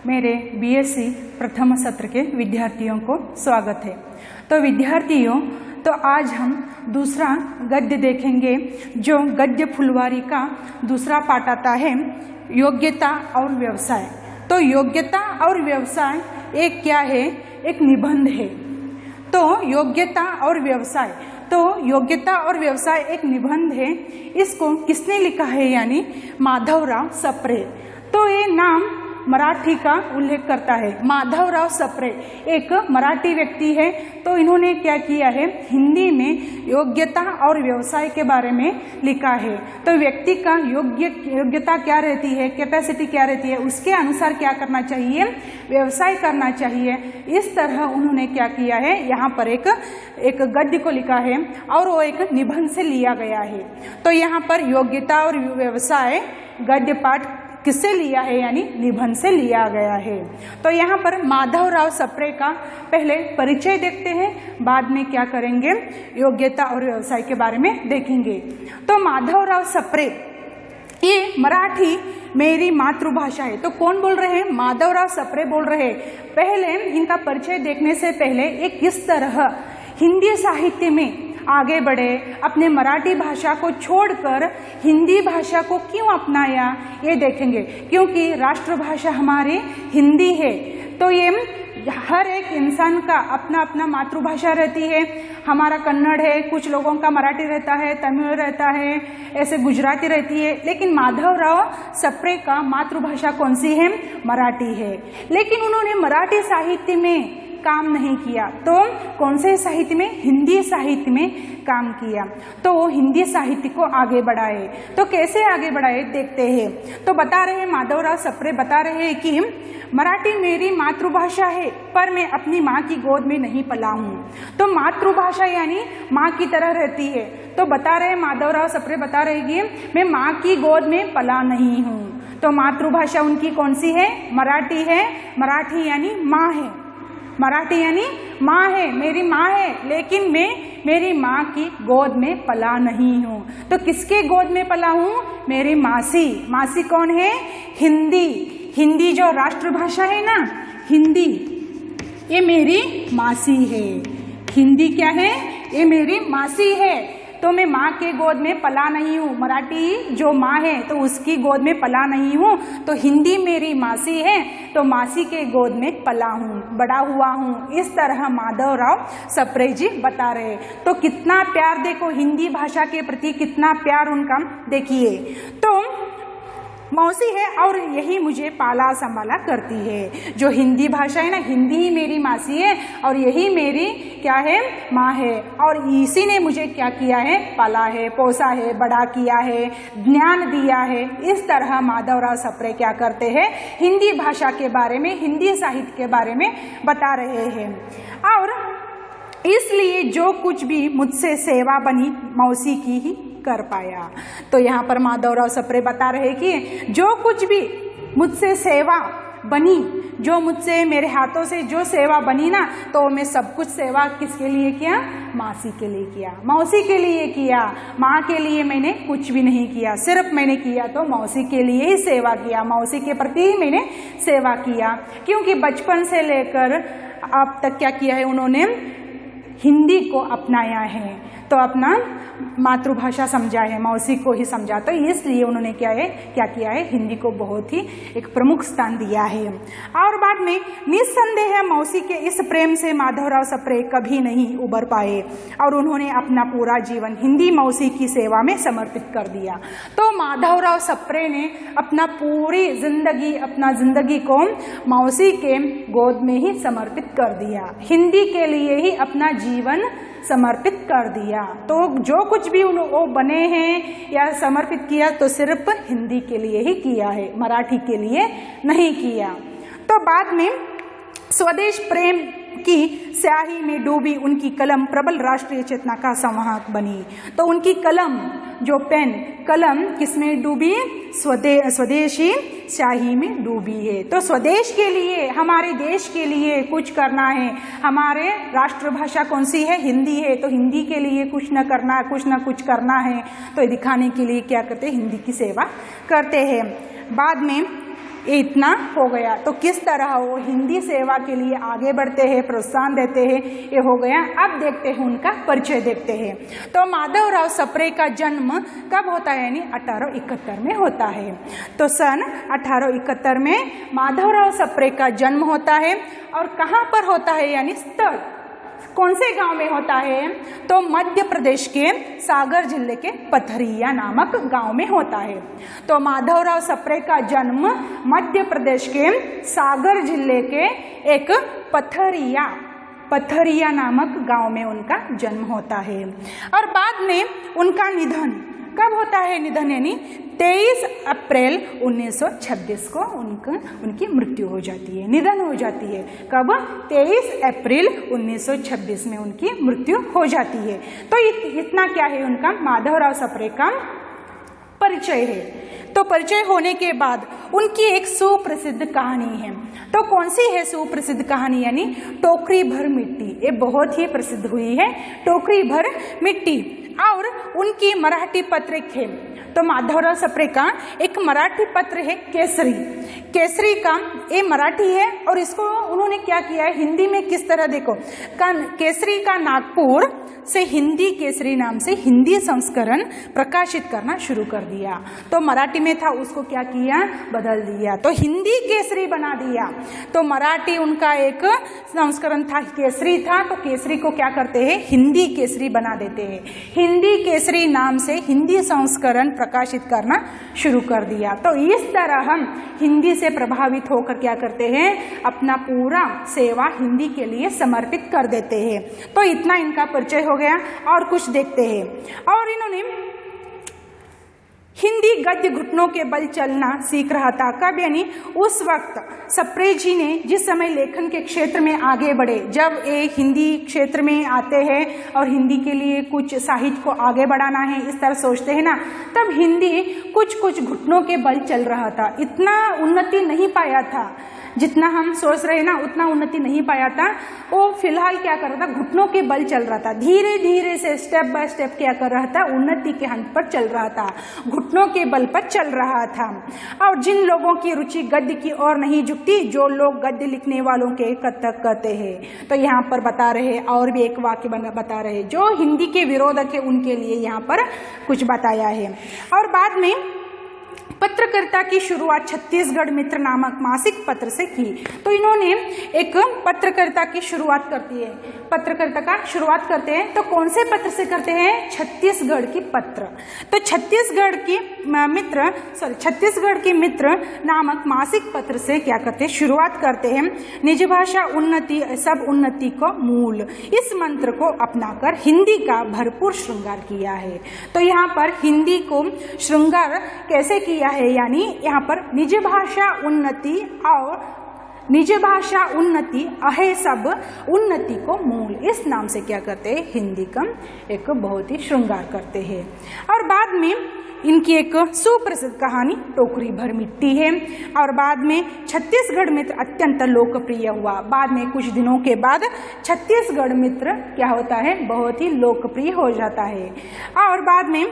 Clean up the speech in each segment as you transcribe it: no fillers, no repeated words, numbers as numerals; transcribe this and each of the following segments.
मेरे बीएससी प्रथम सत्र के विद्यार्थियों को स्वागत है। तो विद्यार्थियों, तो आज हम दूसरा गद्य देखेंगे, जो गद्य फुलवारी का दूसरा पाठ आता है, योग्यता और व्यवसाय। तो योग्यता और व्यवसाय एक क्या है? एक निबंध है। तो योग्यता और व्यवसाय, तो योग्यता और व्यवसाय एक निबंध है। इसको किसने लिखा है? यानी माधवराव सप्रे। तो ये नाम मराठी का उल्लेख करता है। माधवराव सप्रे एक मराठी व्यक्ति है। तो इन्होंने क्या किया है? हिंदी में योग्यता और व्यवसाय के बारे में लिखा है। तो व्यक्ति का योग्यता क्या रहती है, कैपेसिटी क्या रहती है, उसके अनुसार क्या करना चाहिए? व्यवसाय करना चाहिए। इस तरह उन्होंने क्या किया है? यहाँ पर एक गद्य को लिखा है और वो एक निबंध से लिया गया है। तो यहाँ पर योग्यता और व्यवसाय गद्य पाठ किससे लिया है? यानी निबंध से लिया गया है। तो यहाँ पर माधवराव सप्रे का पहले परिचय देखते हैं, बाद में क्या करेंगे? योग्यता और व्यवसाय के बारे में देखेंगे। तो माधवराव सप्रे, ये मराठी मेरी मातृभाषा है। तो कौन बोल रहे हैं? माधवराव सप्रे बोल रहे हैं। पहले इनका परिचय देखने से पहले एक किस तरह हिंदी साहित्य में आगे बढ़े, अपने मराठी भाषा को छोड़कर हिंदी भाषा को क्यों अपनाया, ये देखेंगे। क्योंकि राष्ट्रभाषा हमारी हिंदी है। तो ये हर एक इंसान का अपना अपना मातृभाषा रहती है। हमारा कन्नड़ है, कुछ लोगों का मराठी रहता है, तमिल रहता है, ऐसे गुजराती रहती है। लेकिन माधवराव सप्रे का मातृभाषा कौन सी है? मराठी है। लेकिन उन्होंने मराठी साहित्य में काम नहीं किया, तो कौन से साहित्य में? हिंदी साहित्य में काम किया। तो वो हिंदी साहित्य को आगे बढ़ाए। तो कैसे आगे बढ़ाए देखते हैं। तो बता रहे हैं, माधवराव सप्रे बता रहे हैं कि मराठी मेरी मातृभाषा है, पर मैं अपनी माँ की गोद में नहीं पला हूँ। तो मातृभाषा यानी माँ की तरह रहती है। तो बता रहे माधवराव सप्रे बता रहे कि मैं माँ की गोद में पला नहीं हूँ। तो मातृभाषा उनकी कौन सी है? मराठी है। मराठी यानी माँ है। मराठी यानी माँ है, मेरी माँ है, लेकिन मैं मेरी माँ की गोद में पला नहीं हूँ। तो किसके गोद में पला हूँ? मेरी मासी। मासी कौन है? हिंदी। हिंदी जो राष्ट्रभाषा है ना, हिंदी, ये मेरी मासी है। हिंदी क्या है? ये मेरी मासी है। तो मैं माँ के गोद में पला नहीं हूँ। मराठी जो माँ है तो उसकी गोद में पला नहीं हूँ। तो हिंदी मेरी मासी है, तो मासी के गोद में पला हूँ, बड़ा हुआ हूँ। इस तरह माधवराव सप्रे जी बता रहे। तो कितना प्यार देखो, हिंदी भाषा के प्रति कितना प्यार उनका देखिए। तो मौसी है और यही मुझे पाला संभाला करती है। जो हिंदी भाषा है ना, हिंदी ही मेरी मासी है और यही मेरी क्या है? माँ है। और इसी ने मुझे क्या किया है? पाला है, पोसा है, बड़ा किया है, ज्ञान दिया है। इस तरह माधवराव सप्रे क्या करते हैं? हिंदी भाषा के बारे में, हिंदी साहित्य के बारे में बता रहे हैं। और इसलिए जो कुछ भी मुझसे सेवा बनी, मौसी की ही कर पाया। तो यहाँ पर माधवराव सप्रे बता रहे कि जो कुछ भी मुझसे सेवा बनी, जो मुझसे मेरे हाथों से जो सेवा बनी ना, तो मैं सब कुछ सेवा किसके लिए किया? मासी के लिए किया, मौसी के लिए किया। माँ के लिए मैंने कुछ भी नहीं किया, सिर्फ मैंने किया तो मौसी के लिए ही सेवा किया, मौसी के प्रति ही मैंने सेवा किया। क्योंकि बचपन से लेकर अब तक क्या किया है? उन्होंने हिंदी को अपनाया है, तो अपना मातृभाषा समझा है, मौसी को ही समझा। तो इसलिए उन्होंने क्या किया है? हिंदी को बहुत ही एक प्रमुख स्थान दिया है। और बाद में निस्संदेह मौसी के इस प्रेम से माधवराव सप्रे कभी नहीं उबर पाए और उन्होंने अपना पूरा जीवन हिंदी मौसी की सेवा में समर्पित कर दिया। तो माधवराव सप्रे ने अपना पूरी जिंदगी, अपना जिंदगी को मौसी के गोद में ही समर्पित कर दिया, हिंदी के लिए ही अपना जीवन समर्पित कर दिया। तो जो कुछ भी वो बने हैं या समर्पित किया, तो सिर्फ हिंदी के लिए ही किया है, मराठी के लिए नहीं किया। तो बाद में स्वदेश प्रेम की स्याही में डूबी उनकी कलम प्रबल राष्ट्रीय चेतना का संवाहक बनी। तो उनकी कलम, जो पेन कलम, किसमें डूबी? स्वदेशी स्याही में डूबी है। तो स्वदेश के लिए, हमारे देश के लिए कुछ करना है। हमारे राष्ट्रभाषा कौन सी है? हिंदी है। तो हिंदी के लिए कुछ न कुछ करना है। तो दिखाने के लिए क्या करते हैं? हिंदी की सेवा करते हैं। बाद में ये इतना हो गया। तो किस तरह वो हिंदी सेवा के लिए आगे बढ़ते हैं, प्रोत्साहन देते हैं, ये हो गया। अब देखते हैं उनका परिचय देखते हैं। तो माधवराव सप्रे का जन्म कब होता है, यानी 1871 में होता है। तो सन 1871 में माधवराव सप्रे का जन्म होता है। और कहाँ पर होता है, यानी स्थल कौन से गांव में होता है, तो मध्य प्रदेश के सागर जिले के पथरिया नामक गांव में होता है। तो माधवराव सप्रे का जन्म मध्य प्रदेश के सागर जिले के एक पथरिया नामक गांव में उनका जन्म होता है। और बाद में उनका निधन कब होता है, निधन यानी 23 अप्रैल 1926 को उनकी मृत्यु हो जाती है, निधन हो जाती है। कब, 23 अप्रैल 1926 में उनकी मृत्यु हो जाती है। तो इतना क्या है उनका माधवराव सप्रे का परिचय है। तो परिचय होने के बाद उनकी एक सुप्रसिद्ध कहानी है। तो कौन सी है सुप्रसिद्ध कहानी, यानी टोकरी भर मिट्टी। ये बहुत ही प्रसिद्ध हुई है, टोकरी भर मिट्टी। और उनकी मराठी पत्रिक है। तो माधवराव सप्रे का एक मराठी पत्र है केसरी का, ये मराठी है। और इसको उन्होंने क्या किया है हिंदी में, किस तरह देखो, केसरी का नागपुर से हिंदी केसरी नाम से हिंदी संस्करण प्रकाशित करना शुरू कर दिया। तो मराठी में था, उसको क्या किया, बदल दिया, तो हिंदी केसरी बना दिया। तो मराठी उनका एक संस्करण था, केसरी था, तो केसरी को क्या करते हैं, हिंदी केसरी बना देते हैं। हिंदी केसरी नाम से हिंदी संस्करण प्रकाशित करना शुरू कर दिया। तो इस तरह हम हिंदी से प्रभावित होकर क्या करते हैं, अपना पूरा सेवा हिंदी के लिए समर्पित कर देते हैं। तो इतना इनका परिचय हो गया। और कुछ देखते हैं। और इन्होंने हिंदी गद्य घुटनों के बल चलना सीख रहा था। कब, यानी उस वक्त सप्रे जी ने जिस समय लेखन के क्षेत्र में आगे बढ़े, जब एक हिंदी क्षेत्र में आते हैं और हिंदी के लिए कुछ साहित्य को आगे बढ़ाना है, इस तरह सोचते हैं ना, तब हिंदी कुछ घुटनों के बल चल रहा था। इतना उन्नति नहीं पाया था, जितना हम सोच रहे ना उतना उन्नति नहीं पाया था। वो फिलहाल क्या कर रहा था, घुटनों के बल चल रहा था, धीरे धीरे से स्टेप बाय स्टेप क्या कर रहा था, उन्नति के हंत पर चल रहा था, घुटनों के बल पर चल रहा था। और जिन लोगों की रुचि गद्य की ओर नहीं झुकती, जो लोग गद्य लिखने वालों के कथक कहते हैं। तो यहाँ पर बता रहे, और भी एक वाक्य बता रहे, जो हिंदी के विरोधक है उनके लिए यहाँ पर कुछ बताया है। और बाद में पत्रकारिता की शुरुआत छत्तीसगढ़ मित्र नामक मासिक पत्र से की। तो इन्होंने एक पत्रकारिता की शुरुआत करती है, पत्रकारिता का शुरुआत करते हैं। तो कौन से पत्र से करते हैं, छत्तीसगढ़ की पत्र। तो छत्तीसगढ़ की मित्र नामक मासिक पत्र से क्या करते हैं, शुरुआत करते हैं। निज भाषा उन्नति सब उन्नति को मूल, इस मंत्र को अपनाकर हिंदी का भरपूर श्रृंगार किया है। तो यहाँ पर हिंदी को श्रृंगार कैसे किया है, यानी यहाँ पर निज भाषा उन्नति और निज भाषा उन्नति अहे सब उन्नति को मूल, इस नाम से क्या करते हैं, हिंदी का एक बहुत ही श्रृंगार करते हैं। और बाद में इनकी एक सुप्रसिद्ध कहानी टोकरी भर मिट्टी है। और बाद में छत्तीसगढ़ मित्र अत्यंत लोकप्रिय हुआ। बाद में कुछ दिनों के बाद छत्तीसगढ़ मित्र क्या होता है, बहुत ही लोकप्रिय हो जाता है। और बाद में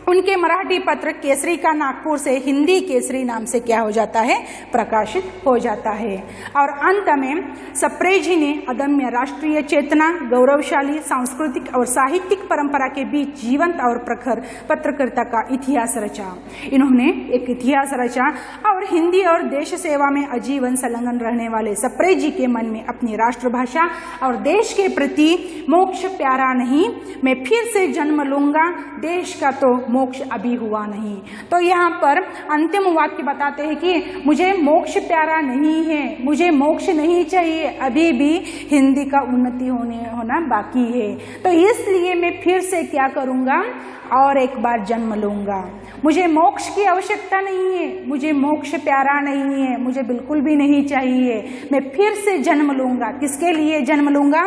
उनके मराठी पत्र केसरी का नागपुर से हिंदी केसरी नाम से क्या हो जाता है, प्रकाशित हो जाता है। और अंत में सप्रे जी ने अदम्य राष्ट्रीय चेतना, गौरवशाली सांस्कृतिक और साहित्यिक परंपरा के बीच जीवंत और प्रखर पत्रकारिता का इतिहास रचा। इन्होंने एक इतिहास रचा और हिंदी और देश सेवा में आजीवन संलग्न रहने वाले सप्रे जी के मन में अपनी राष्ट्रभाषा और देश के प्रति मोक्ष प्यारा नहीं, मैं फिर से जन्म लूंगा, देश का तो मोक्ष अभी हुआ नहीं। तो यहाँ पर अंतिम वाक्य बताते हैं कि मुझे मोक्ष प्यारा नहीं है, मुझे मोक्ष नहीं चाहिए, अभी भी हिंदी का उन्नति होना बाकी है। तो इसलिए मैं फिर से क्या करूँगा, और एक बार जन्म लूंगा। मुझे मोक्ष की आवश्यकता नहीं है, मुझे मोक्ष प्यारा नहीं है, मुझे बिल्कुल भी नहीं चाहिए, मैं फिर से जन्म लूंगा। किसके लिए जन्म लूंगा,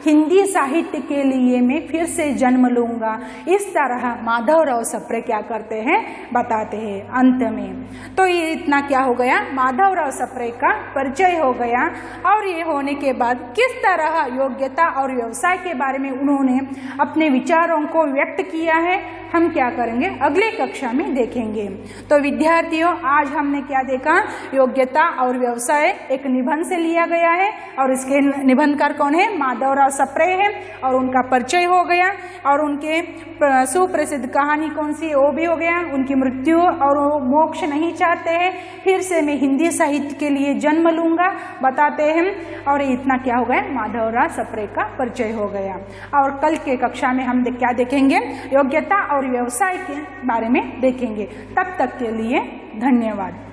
हिंदी साहित्य के लिए मैं फिर से जन्म लूंगा। इस तरह माधवराव सप्रे क्या करते हैं, बताते हैं अंत में। तो ये इतना क्या हो गया, माधवराव सप्रे का परिचय हो गया। और ये होने के बाद किस तरह योग्यता और व्यवसाय के बारे में उन्होंने अपने विचारों को व्यक्त किया है, हम क्या करेंगे अगले कक्षा में देखेंगे। तो विद्यार्थियों, आज हमने क्या देखा, योग्यता और व्यवसाय एक निबंध से लिया गया है और इसके निबंधकार कौन है, माधवराव सप्रे है और उनका परिचय हो गया और उनके सुप्रसिद्ध कहानी कौन सी, वो भी हो गया, उनकी मृत्यु और वो मोक्ष नहीं चाहते हैं, फिर से मैं हिंदी साहित्य के लिए जन्म लूंगा बताते हैं, और इतना क्या हो गया, माधवराव सप्रे का परिचय हो गया। और कल के कक्षा में हम क्या देखेंगे, योग्यता और व्यवसाय के बारे में देखेंगे। तब तक के लिए धन्यवाद।